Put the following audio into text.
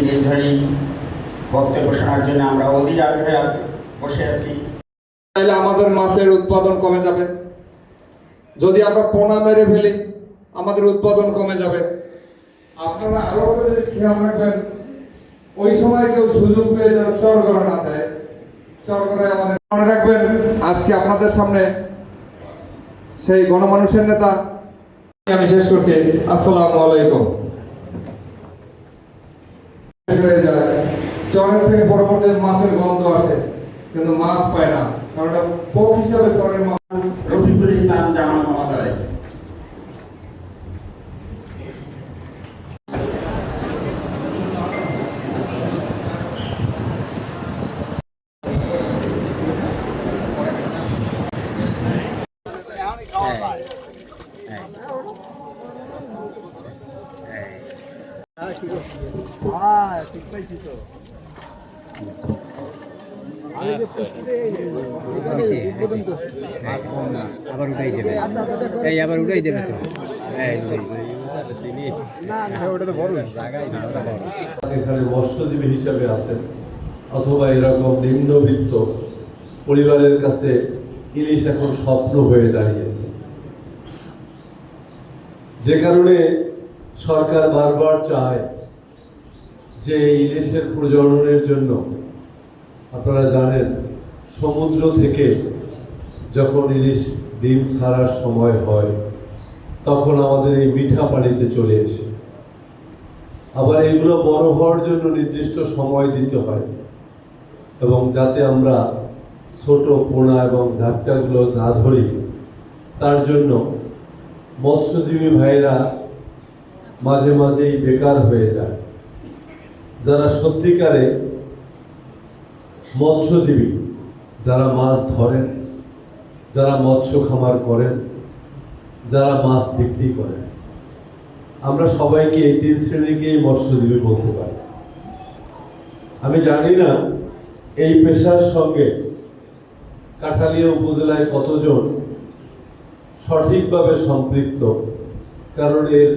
নির্ধারী বক্তব্য শোনার জন্য আমরা অধীর আগ্রহে বসে আছি। তাহলে আমাদের মাছের উৎপাদন কমে যাবে। যদি আমরা পোনা মেরে ফেলি আমাদের উৎপাদন কমে যাবে। আপনারা আরো খেয়াল রাখবেন, ওই সময় কেউ সুযোগ পেয়ে যেন চর করে না দেয়। চর করে আমাদের মনে রাখবেন, আজকে আপনাদের সামনে সেই গণমানুষের নেতা আমি শেষ করছি। আসসালামু আলাইকুম। চরের থেকে পরবর্তী মাছের গন্ধ আসে কিন্তু মাছ পায় না, কারণ এটা পপ হিসাবে চরের মাছ। রফিকুল ইসলাম জামান মহোদয়। ঠিক পাইছি তো। আবার উঠাই দেবে, এই আবার উঠাই দেবে তো। এখানে মৎস্যজীবী হিসাবে আছেন অথবা এরকম নিম্নবিত্ত পরিবারের কাছে ইলিশ এখন স্বপ্ন হয়ে দাঁড়িয়েছে, যে কারণে সরকার বারবার চায় যে ইলিশের প্রজননের জন্য, আপনারা জানেন সমুদ্র থেকে যখন ইলিশ ডিম ছাড়ার সময় হয় তখন আমাদের এই মিঠা পানিতে চলে আসে। আবার এগুলো বড় হওয়ার জন্য নির্দিষ্ট সময় দিতে হয়, এবং যাতে আমরা ছোট পোনা এবং ঝাটকাগুলো না ধরি তার জন্য মৎস্যজীবী ভাইরা মাঝে মাঝেই বেকার হয়ে যায়। যারা সত্যিকারে মৎস্যজীবী, যারা মাছ ধরেন, যারা মৎস্য খামার করেন, যারা মাছ বিক্রি করেন, আমরা সবাইকে এই তিন শ্রেণীকেই মৎস্যজীবী বলতে পারি। আমি জানি না এই পেশার সঙ্গে কাঠালিয়া উপজেলায় কতজন সঠিকভাবে সম্পৃক্ত, কারণ এর